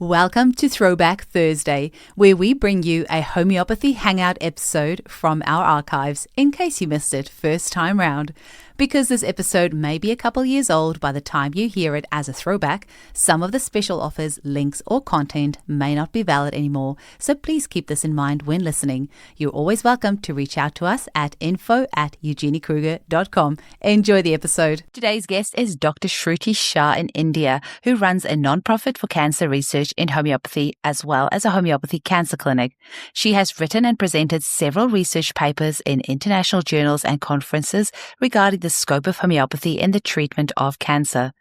Welcome to Throwback Thursday, where we bring you a homeopathy hangout episode from our archives in case you missed it first time round. Because this episode may be a couple years old by the time you hear it as a throwback, some of the special offers, links, or content may not be valid anymore, so please keep this in mind when listening. You're always welcome to reach out to us at info@eugeniekruger.com. Enjoy the episode. Today's guest is Dr. Shruti Shah in India, who runs a non-profit for cancer research in homeopathy as well as a homeopathy cancer clinic. She has written and presented several research papers in international journals and conferences regarding the scope of homeopathy in the treatment of cancer.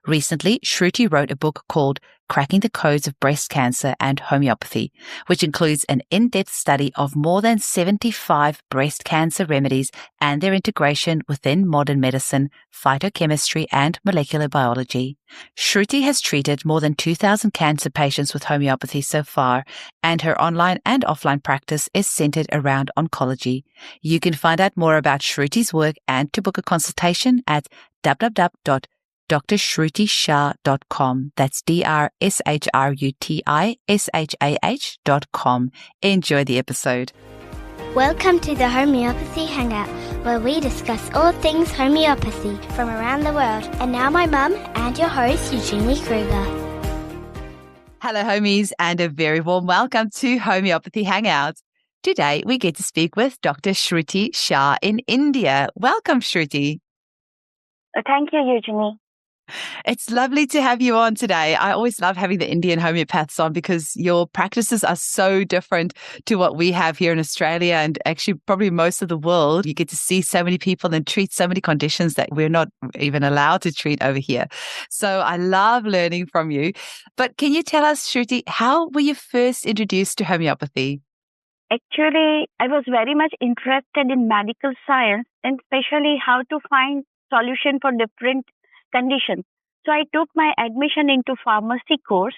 Recently, Shruti wrote a book called Cracking the Codes of Breast Cancer and Homeopathy, which includes an in-depth study of more than 75 breast cancer remedies and their integration within modern medicine, phytochemistry, and molecular biology. Shruti has treated more than 2,000 cancer patients with homeopathy so far, and her online and offline practice is centered around oncology. You can find out more about Shruti's work and to book a consultation at www.drshrutisha.com. That's DRSHRUTISHAH.com. Enjoy the episode. Welcome to the Homeopathy Hangout, where we discuss all things homeopathy from around the world. And now my mum and your host, Eugenie Kruger. Hello, homies, and a very warm welcome to Homeopathy Hangout. Today, we get to speak with Dr. Shruti Shah in India. Welcome, Shruti. Thank you, Eugenie. It's lovely to have you on today. I always love having the Indian homeopaths on because your practices are so different to what we have here in Australia and actually probably most of the world. You get to see so many people and treat so many conditions that we're not even allowed to treat over here. So I love learning from you. But can you tell us, Shruti, how were you first introduced to homeopathy? Actually, I was very much interested in medical science and especially how to find solution for different conditions. So I took my admission into pharmacy course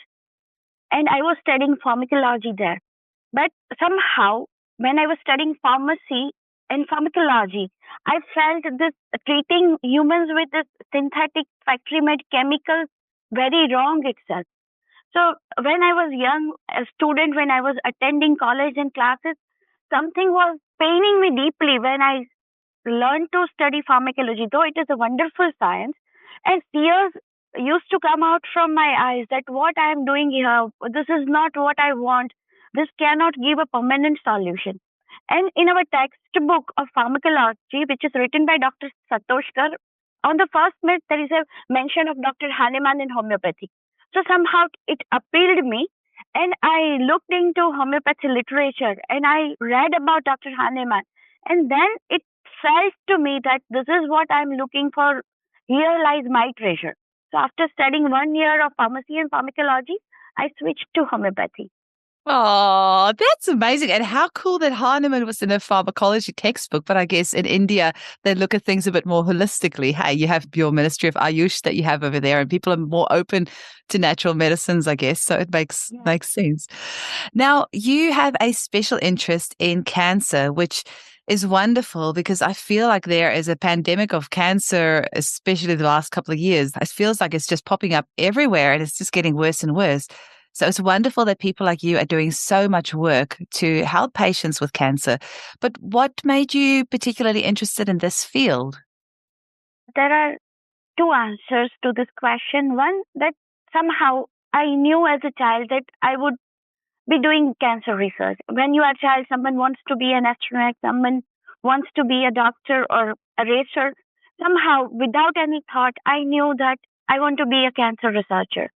and I was studying pharmacology there. But somehow when I was studying pharmacy and pharmacology, I felt this treating humans with this synthetic factory-made chemicals very wrong itself. So when I was young, a student, when I was attending college and classes, something was paining me deeply when I learned to study pharmacology, though it is a wonderful science. And tears used to come out from my eyes that what I am doing here, this is not what I want. This cannot give a permanent solution. And in our textbook of pharmacology, which is written by Dr. Satoshkar, on the first myth, there is a mention of Dr. Hahnemann in homeopathy. So somehow it appealed me and I looked into homeopathy literature and I read about Dr. Hahnemann. And then it felt to me that this is what I'm looking for. Here lies my treasure. So after studying 1 year of pharmacy and pharmacology, I switched to homeopathy. Oh, that's amazing. And how cool that Hahnemann was in a pharmacology textbook. But I guess in India, they look at things a bit more holistically. Hey, you have your Ministry of Ayush that you have over there, and people are more open to natural medicines, I guess. So it makes sense. Now, you have a special interest in cancer, which is wonderful because I feel like there is a pandemic of cancer, especially the last couple of years. It feels like it's just popping up everywhere and it's just getting worse and worse. So it's wonderful that people like you are doing so much work to help patients with cancer. But what made you particularly interested in this field? There are two answers to this question. One, that somehow I knew as a child that I would be doing cancer research. When you are a child, someone wants to be an astronaut, someone wants to be a doctor or a racer. Somehow, without any thought, I knew that I want to be a cancer researcher.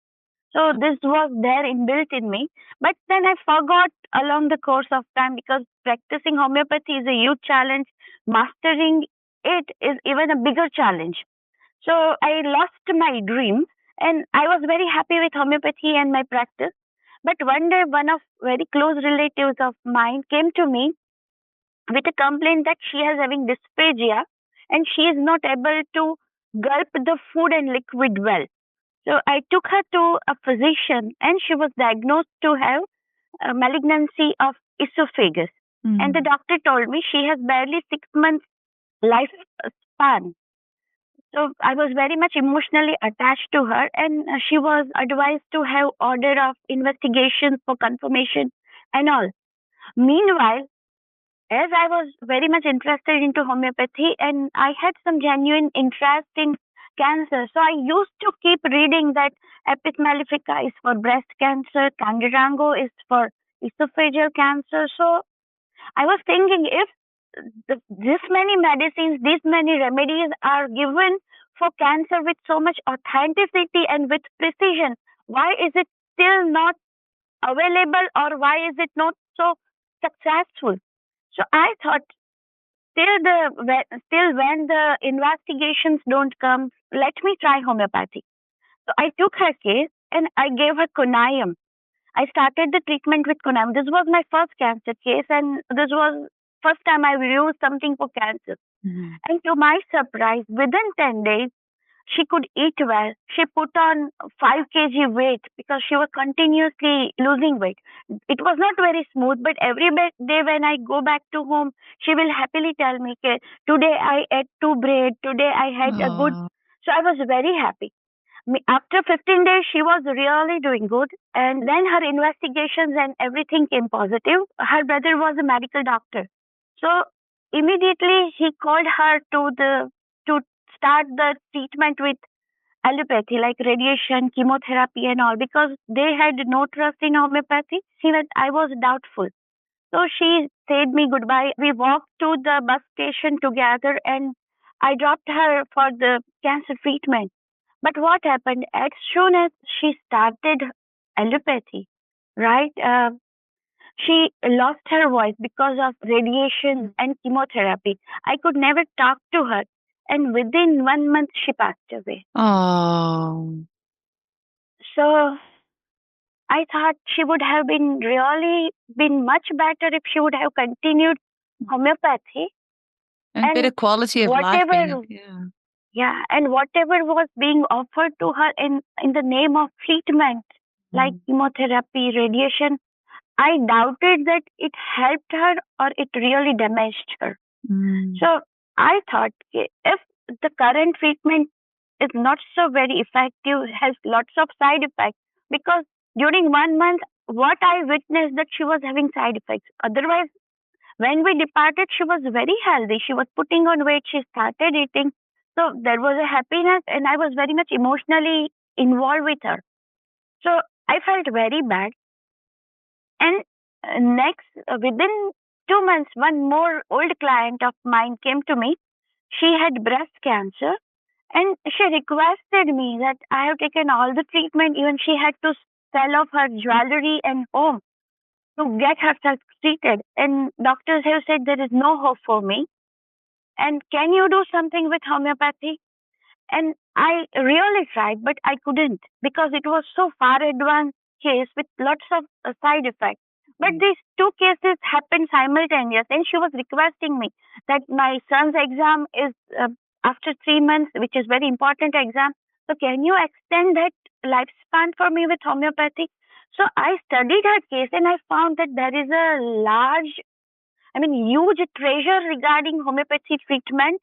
So this was there inbuilt in me. But then I forgot along the course of time because practicing homeopathy is a huge challenge. Mastering it is even a bigger challenge. So I lost my dream and I was very happy with homeopathy and my practice. But one day, one of very close relatives of mine came to me with a complaint that she is having dysphagia and she is not able to gulp the food and liquid well. So I took her to a physician and she was diagnosed to have a malignancy of esophagus. And the doctor told me she has barely 6 months lifespan. So I was very much emotionally attached to her, and she was advised to have order of investigation for confirmation and all. Meanwhile, as I was very much interested into homeopathy and I had some genuine interest in cancer, so I used to keep reading that Apis mellifica is for breast cancer, Candirango is for esophageal cancer. So I was thinking, if this many medicines, these many remedies are given for cancer with so much authenticity and with precision, why is it still not available, or why is it not so successful? So I thought, till when the investigations don't come, let me try homeopathy. So I took her case and I gave her Conium. I started the treatment with Conium. This was my first cancer case, and this was first time I used something for cancer. Mm-hmm. And to my surprise, within 10 days, she could eat well. She put on 5 kg weight because she was continuously losing weight. It was not very smooth, but every day when I go back to home, she will happily tell me, "Okay, today I ate 2 bread, today I had a good." Oh. So I was very happy. After 15 days, she was really doing good. And then her investigations and everything came positive. Her brother was a medical doctor. So immediately he called her to start the treatment with allopathy, like radiation, chemotherapy and all, because they had no trust in homeopathy. She said I was doubtful. So she said me goodbye. We walked to the bus station together and I dropped her for the cancer treatment. But what happened? As soon as she started allopathy, right? She lost her voice because of radiation and chemotherapy. I could never talk to her. And within 1 month, she passed away. Oh. So I thought she would have been much better if she would have continued homeopathy And better and quality of life being whatever, yeah. yeah, and whatever was being offered to her in the name of treatment, like chemotherapy, radiation, I doubted that it helped her or it really damaged her. Mm. So I thought, okay, if the current treatment is not so very effective, has lots of side effects, because during 1 month, what I witnessed that she was having side effects. Otherwise, when we departed, she was very healthy. She was putting on weight. She started eating. So there was a happiness, and I was very much emotionally involved with her. So I felt very bad. And within 2 months, one more old client of mine came to me. She had breast cancer, and she requested me that I have taken all the treatment. Even she had to sell off her jewelry and home to get herself treated. And doctors have said there is no hope for me. And can you do something with homeopathy? And I really tried, but I couldn't because it was so far advanced case with lots of side effects. But these two cases happened simultaneously, and she was requesting me that my son's exam is after 3 months, which is very important exam. So can you extend that lifespan for me with homeopathy? So I studied her case and I found that there is a huge treasure regarding homeopathy treatment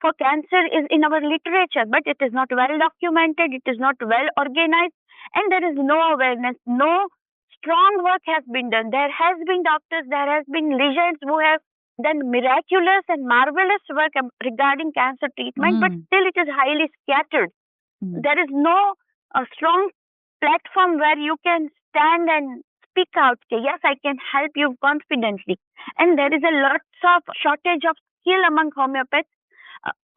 for cancer is in our literature, but it is not well documented, it is not well organized, and there is no awareness, no strong work has been done. There has been doctors, there has been legends who have done miraculous and marvelous work regarding cancer treatment, but still it is highly scattered. There is no strong platform where you can stand and speak out. Okay, yes, I can help you confidently. And there is a lots of shortage of skill among homeopaths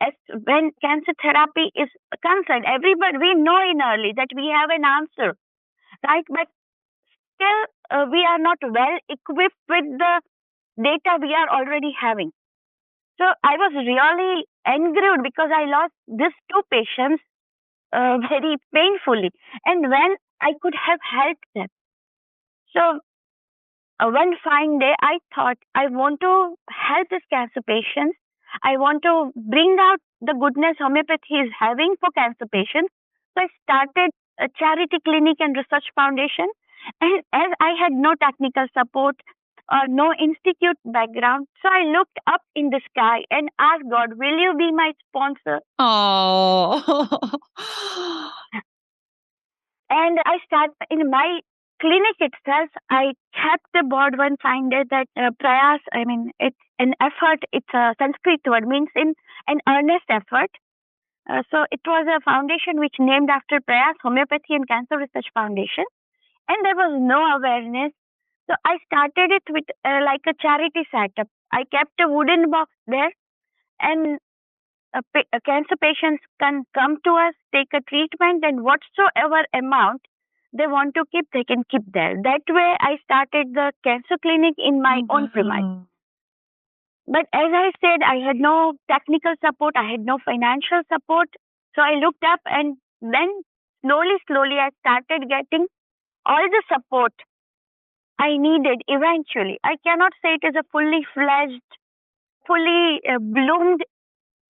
as when cancer therapy is concerned. Everybody, we know in early that we have an answer, right? But still, we are not well equipped with the data we are already having. So I was really angry because I lost these two patients very painfully, and when I could have helped them. So one fine day, I thought I want to help these cancer patients. I want to bring out the goodness homeopathy is having for cancer patients. So I started a charity clinic and research foundation. And as I had no technical support, no institute background. So I looked up in the sky and asked God, will you be my sponsor? Oh. And I started in my clinic itself. I kept the board one finder that prayas, it's an effort. It's a Sanskrit word, means in an earnest effort. So it was a foundation which named after Prayas, Homeopathy and Cancer Research Foundation. And there was no awareness. So I started it with like a charity setup. I kept a wooden box there, and cancer patients can come to us, take a treatment, and whatsoever amount they want to keep, they can keep there. That way, I started the cancer clinic in my own premise. But as I said, I had no technical support, I had no financial support. So I looked up, and then slowly, I started getting all the support I needed eventually. I cannot say it is a fully fledged, fully bloomed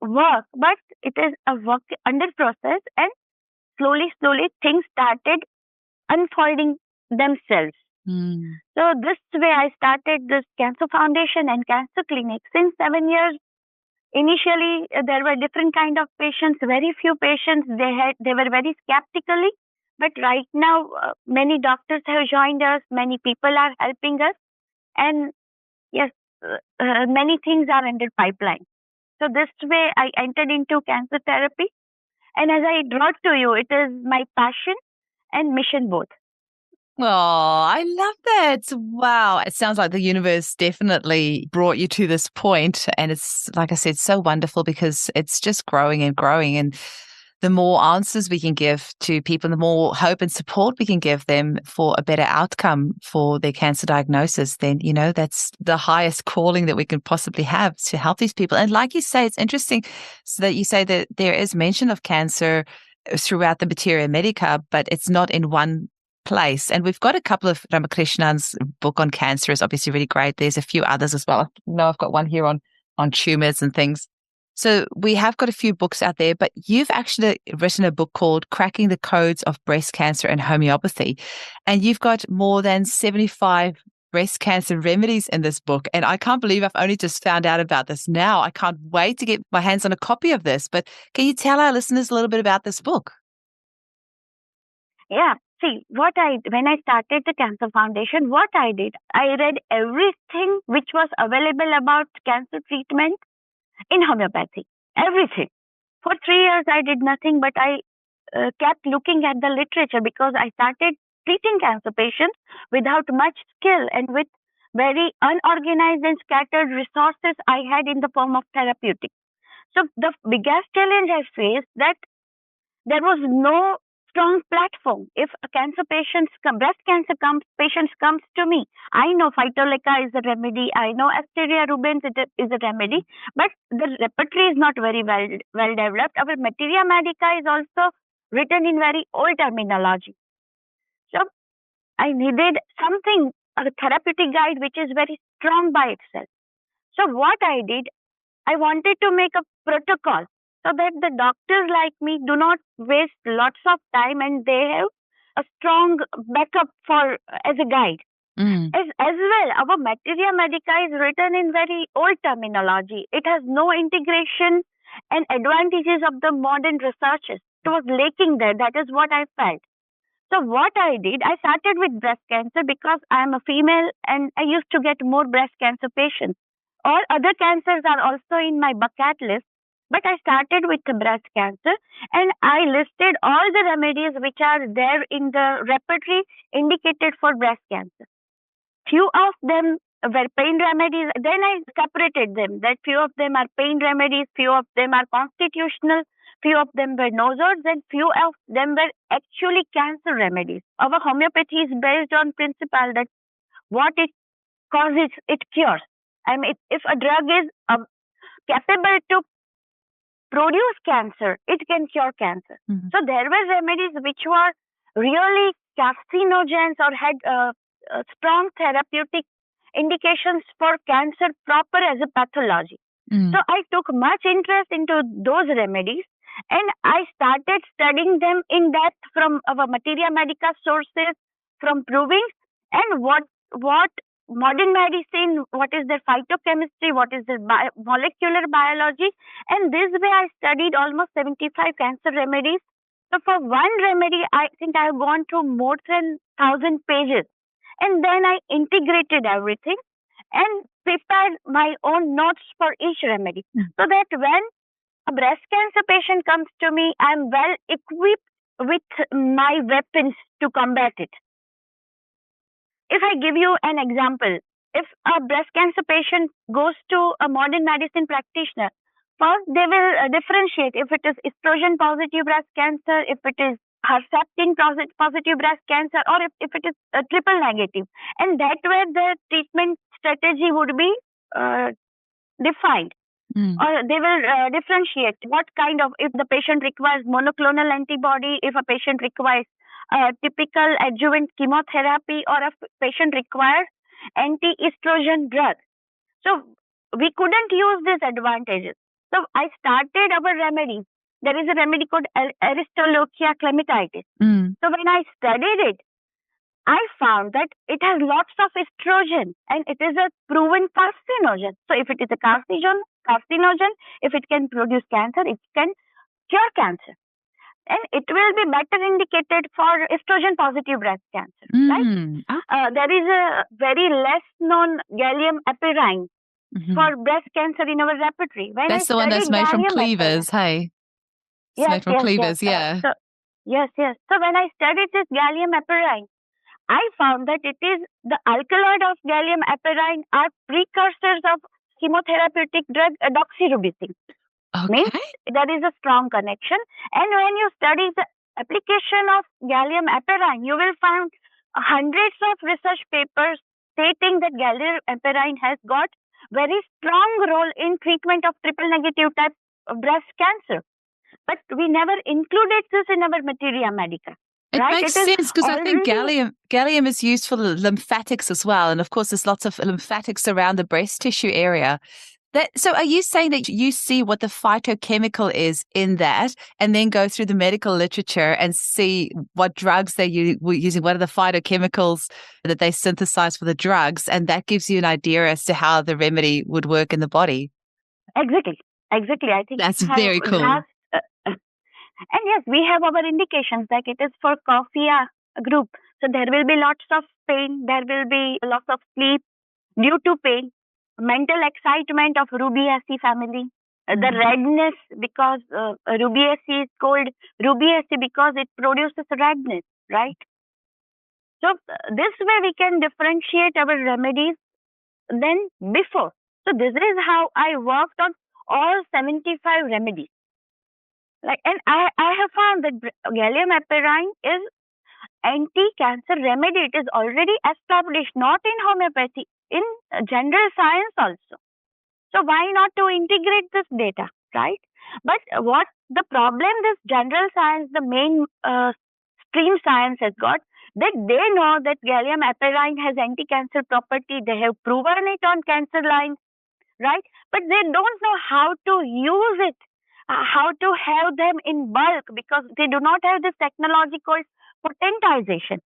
work, but it is a work under process, and slowly things started unfolding themselves. So this way I started this cancer foundation and cancer clinic. Since 7 years, initially there were different kind of patients, very few patients, they were very skeptically, but right now many doctors have joined us, many people are helping us, and yes, many things are under pipeline. So this way I entered into cancer therapy. And as I brought to you, it is my passion and mission both. Oh, I love that. Wow. It sounds like the universe definitely brought you to this point. And it's, like I said, so wonderful because it's just growing and growing. And the more answers we can give to people, the more hope and support we can give them for a better outcome for their cancer diagnosis, then, that's the highest calling that we can possibly have to help these people. And like you say, it's interesting so that you say that there is mention of cancer throughout the Materia Medica, but it's not in one place. And we've got a couple of Ramakrishnan's book on cancer is obviously really great. There's a few others as well. I've got one here on tumors and things. So we have got a few books out there, but you've actually written a book called Cracking the Codes of Breast Cancer and Homeopathy. And you've got more than 75 breast cancer remedies in this book. And I can't believe I've only just found out about this now. I can't wait to get my hands on a copy of this. But can you tell our listeners a little bit about this book? Yeah. See, when I started the Cancer Foundation, what I did, I read everything which was available about cancer treatment in homeopathy. Everything. For 3 years, I did nothing, but I kept looking at the literature because I started treating cancer patients without much skill and with very unorganized and scattered resources I had in the form of therapeutic. So the biggest challenge I faced that there was no strong platform. If a breast cancer patients comes to me, I know Phytoleka is a remedy, I know Asteria rubens is a remedy, but the repertoire is not very well developed. Our Materia Medica is also written in very old terminology. So I needed something, a therapeutic guide which is very strong by itself. So what I did, I wanted to make a protocol so that the doctors like me do not waste lots of time and they have a strong backup as a guide. As well, our Materia Medica is written in very old terminology. It has no integration and advantages of the modern researches. It was lacking there. That is what I felt. So what I did, I started with breast cancer because I am a female and I used to get more breast cancer patients. All other cancers are also in my bucket list, but I started with the breast cancer and I listed all the remedies which are there in the repertoire indicated for breast cancer. Few of them were pain remedies. Then I separated them that few of them are pain remedies, few of them are constitutional, few of them were nosodes, and few of them were actually cancer remedies. Our homeopathy is based on principle that what it causes, it cures. I mean, if a drug is capable to produce cancer, it can cure cancer. So there were remedies which were really carcinogens or had strong therapeutic indications for cancer proper as a pathology. So I took much interest into those remedies and I started studying them in depth from our Materia Medica sources, from provings, and what modern medicine, what is their phytochemistry, what is their molecular biology. And this way I studied almost 75 cancer remedies. So for one remedy, I think I have gone through more than 1,000 pages. And then I integrated everything and prepared my own notes for each remedy. So that when a breast cancer patient comes to me, I'm well equipped with my weapons to combat it. If I give you an example, if a breast cancer patient goes to a modern medicine practitioner, first they will differentiate if it is estrogen positive breast cancer, if it is herceptin positive breast cancer, or if it is triple negative. And that way the treatment strategy would be defined. Or they will differentiate what kind of, if the patient requires monoclonal antibody, if a patient requires typical adjuvant chemotherapy, or a patient requires anti-estrogen drug. So we couldn't use these advantages. So I started our remedy. There is a remedy called Aristolochia clematitis. So when I studied it, I found that it has lots of estrogen and it is a proven carcinogen. So if it is a carcinogen, if it can produce cancer, it can cure cancer. And it will be better indicated for estrogen positive breast cancer, right? There is a very less known gallium epirine for breast cancer in our repertoire. When that's the one that's made from cleavers, hey? It's made from cleavers, yeah. Yes. So when I studied this gallium epirine, I found that it is the alkaloid of gallium epirine are precursors of chemotherapeutic drug doxorubicin. Okay. Means there is a strong connection. And when you study the application of gallium epirine, you will find hundreds of research papers stating that gallium epirine has got very strong role in treatment of triple negative type of breast cancer. But we never included this in our materia medica. It makes sense because I think gallium is used for lymphatics as well. And of course, there's lots of lymphatics around the breast tissue area. So are you saying that you see what the phytochemical is in that and then go through the medical literature and see what drugs they were using, what are the phytochemicals that they synthesize for the drugs, and that gives you an idea as to how the remedy would work in the body? Exactly. I think that's very cool. And yes, we have our indications, like it is for coffea group. So there will be lots of pain, there will be loss of sleep due to pain, mental excitement of Rubiaceae family, the redness because Rubiaceae is called Rubiaceae because it produces redness, right? So this way we can differentiate our remedies than before. So this is how I worked on all 75 remedies. And I have found that gallium epirine is anti-cancer remedy. It is already established, not in homeopathy, in general science also. So why not to integrate this data, right? But what the problem this general science, the main stream science has got, that they know that gallium epirine has anti-cancer property. They have proven it on cancer lines, right? But they don't know how to use it. How to have them in bulk, because they do not have this technology called potentization.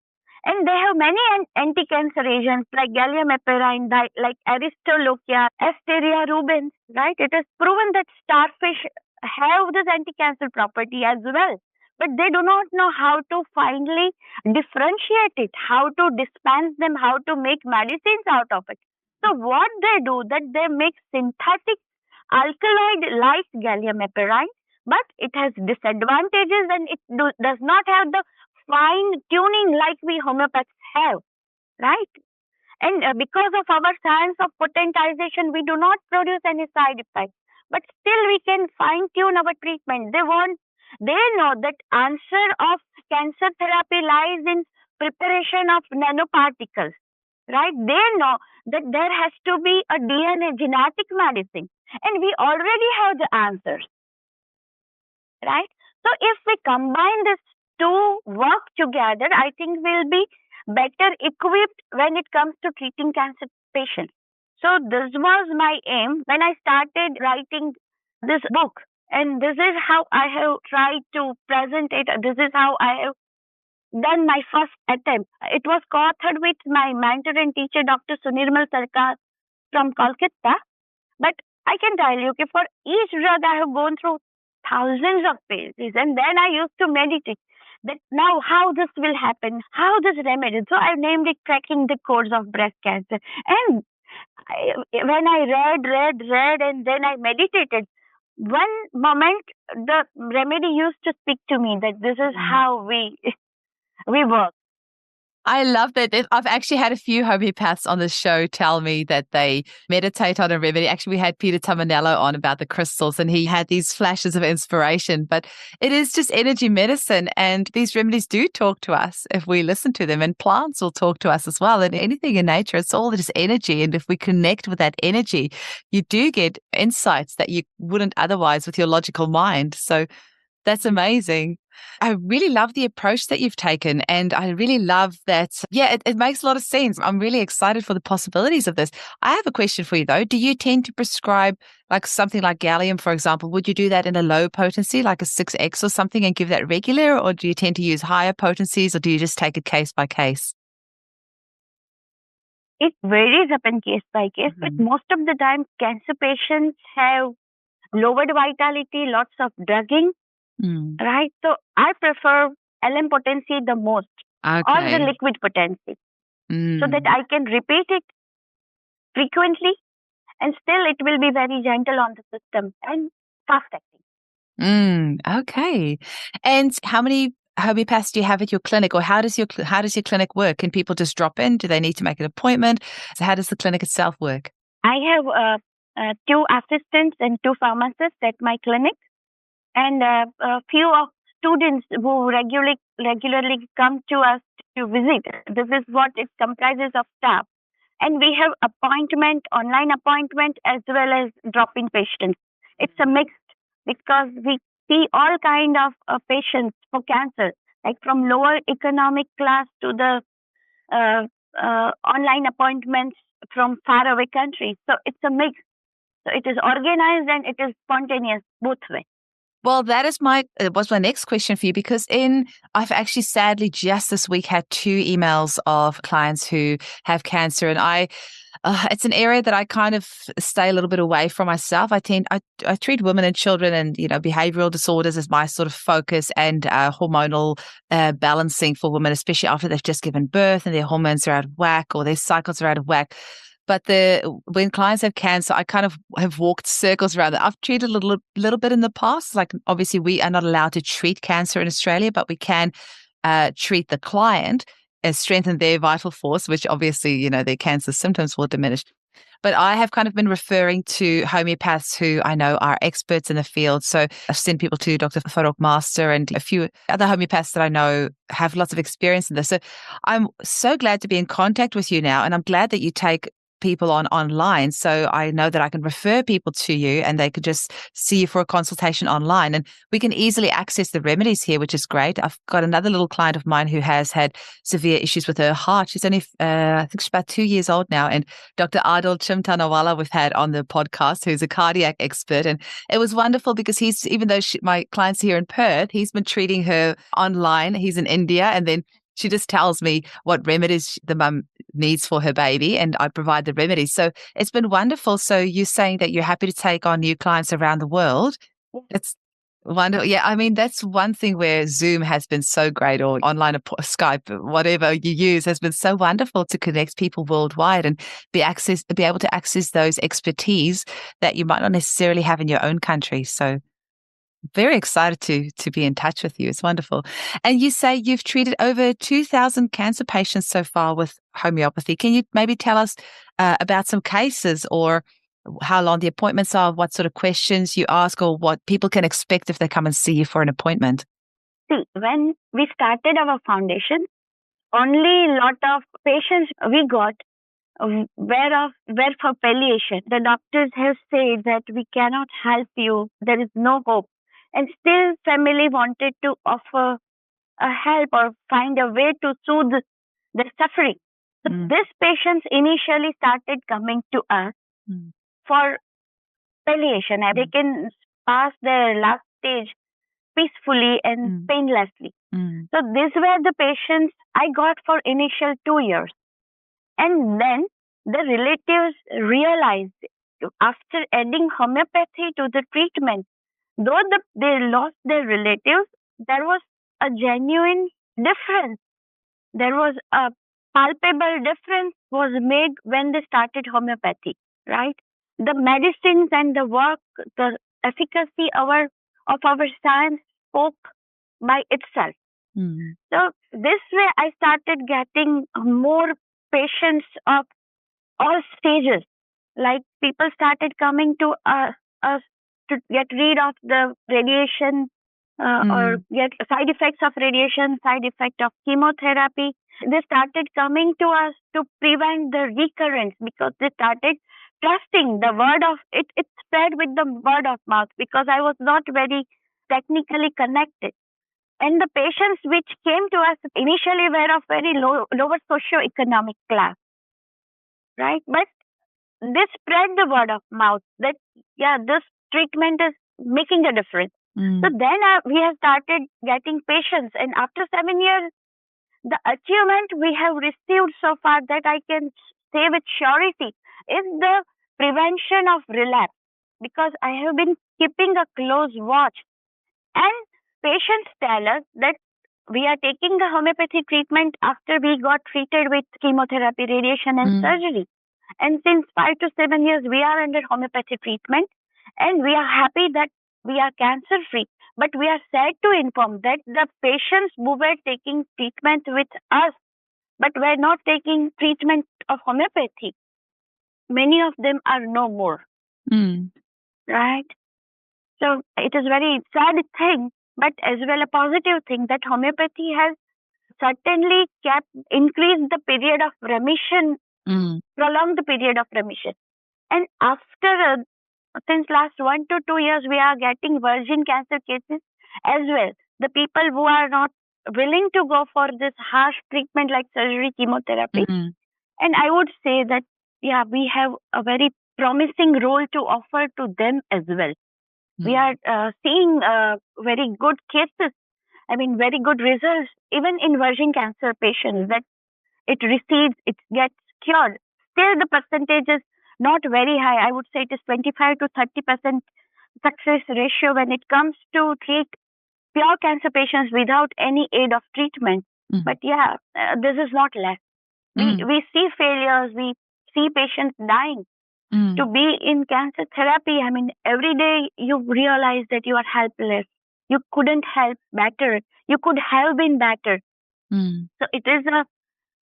And they have many anti-cancer agents like gallium epirine, like Aristolochia, Asteria rubens, right? It is proven that starfish have this anti-cancer property as well. But they do not know how to finally differentiate it, how to dispense them, how to make medicines out of it. So what they do, that they make synthetic alkaloid like gallium epirine, but it has disadvantages and it does not have the fine tuning like we homeopaths have, right? And because of our science of potentization, we do not produce any side effects, but still we can fine tune our treatment. They know that answer of cancer therapy lies in preparation of nanoparticles, right? They know that there has to be a DNA genetic medicine. And we already have the answers, right? So if we combine these two work together, I think we'll be better equipped when it comes to treating cancer patients. So this was my aim when I started writing this book. And this is how I have tried to present it. This is how I have done my first attempt. It was co-authored with my mentor and teacher, Dr. Sunirmal Sarkar from Kolkata. But I can tell you, okay, for each drug, I have gone through thousands of pages, and then I used to meditate that now how this will happen, how this remedy. So I named it Cracking the Codes of Breast Cancer. And when I read, and then I meditated, one moment the remedy used to speak to me that this is how we work. I love that. I've actually had a few homeopaths on the show tell me that they meditate on a remedy. Actually, we had Peter Tamanello on about the crystals, and he had these flashes of inspiration. But it is just energy medicine, and these remedies do talk to us if we listen to them, and plants will talk to us as well. And anything in nature, it's all just energy. And if we connect with that energy, you do get insights that you wouldn't otherwise with your logical mind. So that's amazing. I really love the approach that you've taken. And I really love that. Yeah, it makes a lot of sense. I'm really excited for the possibilities of this. I have a question for you, though. Do you tend to prescribe like something like gallium, for example? Would you do that in a low potency, like a 6X or something, and give that regular? Or do you tend to use higher potencies, or do you just take it case by case? It varies upon case by case, but most of the time, cancer patients have lowered vitality, lots of drugging. Right. So I prefer LM potency the most, or the liquid potency, so that I can repeat it frequently and still it will be very gentle on the system and fast acting. Okay. And how many homeopaths do you have at your clinic, or how does your clinic work? Can people just drop in? Do they need to make an appointment? So how does the clinic itself work? I have 2 assistants and 2 pharmacists at my clinic, and a few of students who regularly come to us to visit. This is what it comprises of staff. And we have online appointment, as well as drop-in patients. It's a mixed, because we see all kind of patients for cancer, like from lower economic class to the online appointments from faraway countries. So it's a mix. So it is organized and it is spontaneous both ways. Well, that is was my next question for you, because I've actually sadly just this week had 2 emails of clients who have cancer, and it's an area that I kind of stay a little bit away from myself. I treat women and children, and behavioral disorders is my sort of focus, and hormonal balancing for women, especially after they've just given birth and their hormones are out of whack or their cycles are out of whack. But when clients have cancer, I kind of have walked circles around it. I've treated a little bit in the past. Like, obviously, we are not allowed to treat cancer in Australia, but we can treat the client and strengthen their vital force, which obviously, their cancer symptoms will diminish. But I have kind of been referring to homeopaths who I know are experts in the field. So I've sent people to Dr. Farooq Master and a few other homeopaths that I know have lots of experience in this. So I'm so glad to be in contact with you now. And I'm glad that you take people online. So I know that I can refer people to you, and they could just see you for a consultation online, and we can easily access the remedies here, which is great. I've got another little client of mine who has had severe issues with her heart. She's only, I think she's about 2 years old now. And Dr. Adil Chimtanawala we've had on the podcast, who's a cardiac expert. And it was wonderful because even though my client's here in Perth, he's been treating her online. He's in India, and then she just tells me what remedies the mum needs for her baby, and I provide the remedies. So it's been wonderful. So you're saying that you're happy to take on new clients around the world. That's wonderful. Yeah, I mean, that's one thing where Zoom has been so great, or online Skype, whatever you use, has been so wonderful to connect people worldwide and be able to access those expertise that you might not necessarily have in your own country. So very excited to be in touch with you. It's wonderful. And you say you've treated over 2,000 cancer patients so far with homeopathy. Can you maybe tell us about some cases, or how long the appointments are, what sort of questions you ask, or what people can expect if they come and see you for an appointment? See, when we started our foundation, only lot of patients we got were for palliation. The doctors have said that we cannot help you, there is no hope. And still family wanted to offer a help or find a way to soothe their suffering. So these patients initially started coming to us for palliation. They can pass their last stage peacefully and painlessly. So these were the patients I got for initial 2 years. And then the relatives realized after adding homeopathy to the treatment, though they lost their relatives, there was a genuine difference. There was a palpable difference was made when they started homeopathy, right? The medicines and the work, the efficacy of our science spoke by itself. So this way I started getting more patients of all stages. Like people started coming to us to get rid of the radiation or get side effects of radiation, side effect of chemotherapy. They started coming to us to prevent the recurrence because they started trusting the word of it. It spread with the word of mouth because I was not very technically connected. And the patients which came to us initially were of very lower socio-economic class, right? But they spread the word of mouth that, yeah, this treatment is making a difference. So then we have started getting patients. And after 7 years, the achievement we have received so far that I can say with surety is the prevention of relapse. Because I have been keeping a close watch. And patients tell us that we are taking the homeopathy treatment after we got treated with chemotherapy, radiation, and surgery. And since 5 to 7 years, we are under homeopathy treatment, and we are happy that we are cancer free. But we are sad to inform that the patients who were taking treatment with us, but were not taking treatment of homeopathy, many of them are no more. Right? So it is very sad thing, but as well a positive thing that homeopathy has certainly increased the period of remission, prolonged the period of remission. And after, since last 1 to 2 years, we are getting virgin cancer cases as well. The people who are not willing to go for this harsh treatment like surgery, chemotherapy. And I would say that, yeah, we have a very promising role to offer to them as well. We are seeing very good cases, very good results, even in virgin cancer patients, that it recedes, it gets cured. Still, the percentage is not very high. I would say it is 25 to 30% success ratio when it comes to treat pure cancer patients without any aid of treatment. But yeah, this is not less. We see failures, we see patients dying. To be in cancer therapy, every day you realize that you are helpless. You couldn't help better. You could have been better. So it is a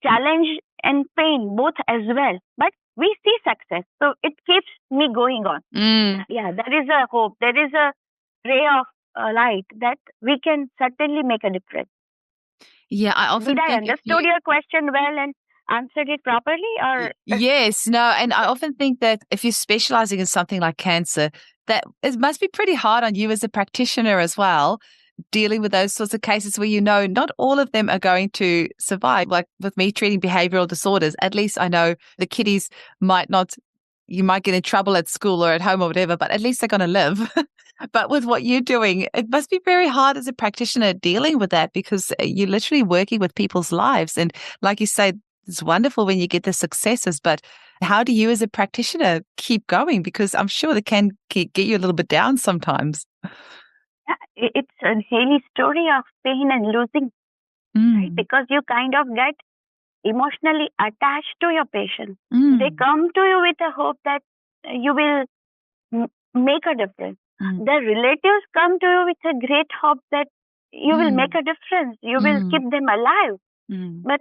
challenge and pain, both as well. But we see success. So it keeps me going on. Yeah, there is a hope. There is a ray of light that we can certainly make a difference. Yeah, I often Did I understood your question well and answered it properly? Or yes, no, and I often think that if you're specializing in something like cancer, that it must be pretty hard on you as a practitioner as well, dealing with those sorts of cases where not all of them are going to survive. Like with me treating behavioral disorders, at least I know the kiddies you might get in trouble at school or at home or whatever, but at least they're going to live. But with what you're doing, it must be very hard as a practitioner dealing with that because you're literally working with people's lives. And like you say, it's wonderful when you get the successes, but how do you as a practitioner keep going? Because I'm sure that can get you a little bit down sometimes. It's a daily story of pain and losing, right? Because you kind of get emotionally attached to your patient. They come to you with a hope that you will make a difference. The relatives come to you with a great hope that you will make a difference. You will keep them alive. But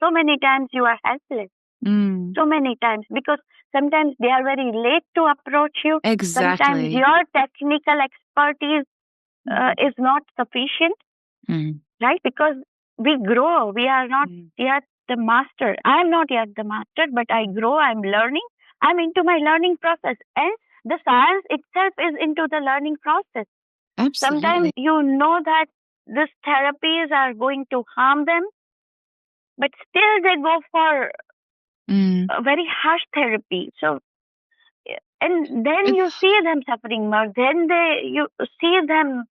so many times you are helpless. So many times, because sometimes they are very late to approach you. Exactly. Sometimes your technical expertise is not sufficient, right? Because we grow. We are not yet the master. I am not yet the master, but I grow. I'm learning. I'm into my learning process. And the science itself is into the learning process. Absolutely. Sometimes you know that these therapies are going to harm them, but still they go for a very harsh therapy. So, and then you see them suffering more. Then you see them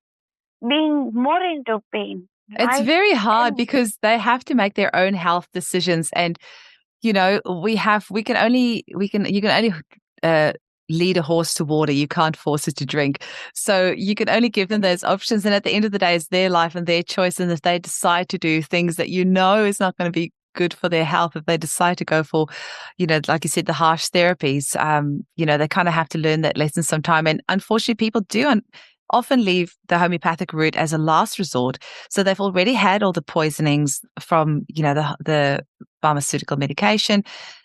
being more into pain. It's Right? very hard And because they have to make their own health decisions. And, you can only lead a horse to water. You can't force it to drink. So you can only give them those options. And at the end of the day, it's their life and their choice. And if they decide to do things that is not going to be good for their health, if they decide to go for, like you said, the harsh therapies, they kind of have to learn that lesson sometime. And unfortunately, people do often leave the homeopathic route as a last resort. So they've already had all the poisonings from, the pharmaceutical medication.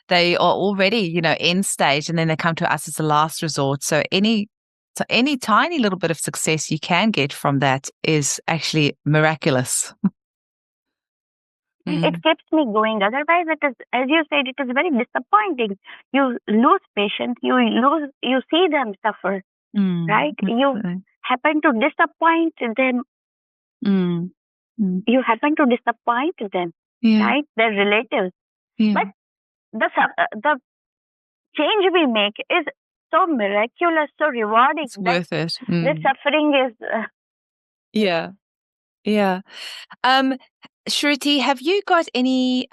They are already, end stage, and then they come to us as a last resort. So any tiny little bit of success you can get from that is actually miraculous. it keeps me going. Otherwise, it is, as you said, it is very disappointing. You lose patients. You see them suffer, right? You happen to disappoint them. You happen to disappoint them, right? Their relatives. But the change we make is so miraculous, so rewarding. It's worth it. The suffering is. Yeah. Shruti, have you got any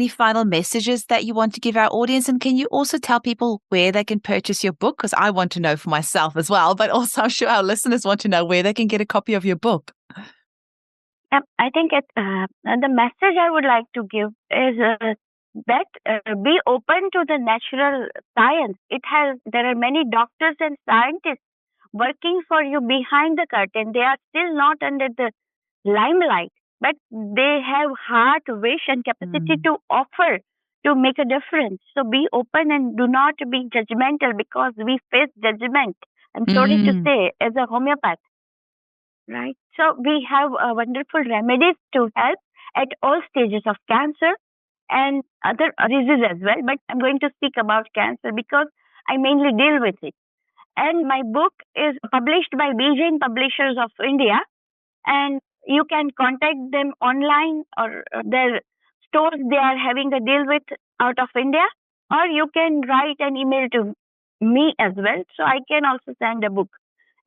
final messages that you want to give our audience? And can you also tell people where they can purchase your book? Because I want to know for myself as well, but also I'm sure our listeners want to know where they can get a copy of your book. I think the message I would like to give is that be open to the natural science. There are many doctors and scientists working for you behind the curtain. They are still not under the limelight, but they have heart, wish, and capacity to offer to make a difference. So be open and do not be judgmental, because we face judgment. I'm sorry to say, as a homeopath. Right. So we have wonderful remedies to help at all stages of cancer and other diseases as well. But I'm going to speak about cancer because I mainly deal with it. And my book is published by BJ Publishers of India. And you can contact them online, or their stores they are having a deal with out of India. Or you can write an email to me as well. So I can also send a book.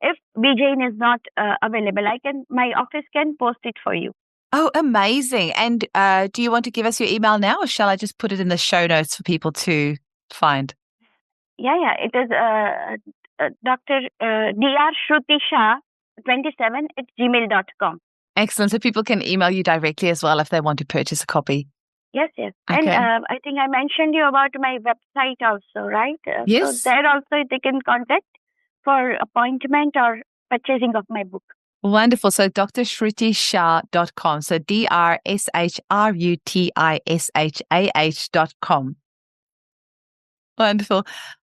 If BJ is not available, my office can post it for you. Oh, amazing. And do you want to give us your email now, or shall I just put it in the show notes for people to find? Yeah. It is Dr. Dr Shruti Shah 27 at gmail.com. Excellent. So people can email you directly as well if they want to purchase a copy. Yes. Okay. And I think I mentioned you about my website also, right? Yes. So there also they can contact for appointment or purchasing of my book. Wonderful. So drshrutisha.com. So drshrutishaah.com. Wonderful.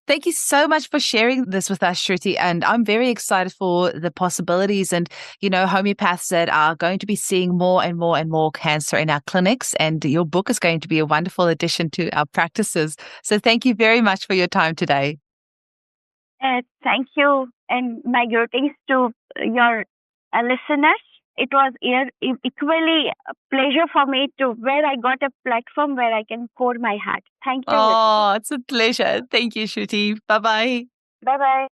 Thank you so much for sharing this with us, Shruti. And I'm very excited for the possibilities and, homeopaths that are going to be seeing more and more and more cancer in our clinics. And your book is going to be a wonderful addition to our practices. So thank you very much for your time today. Thank you. And my greetings to your listeners. It was equally a pleasure for me where I got a platform where I can pour my heart. Thank you. Oh, it's a pleasure. Thank you, Shruti. Bye-bye. Bye-bye.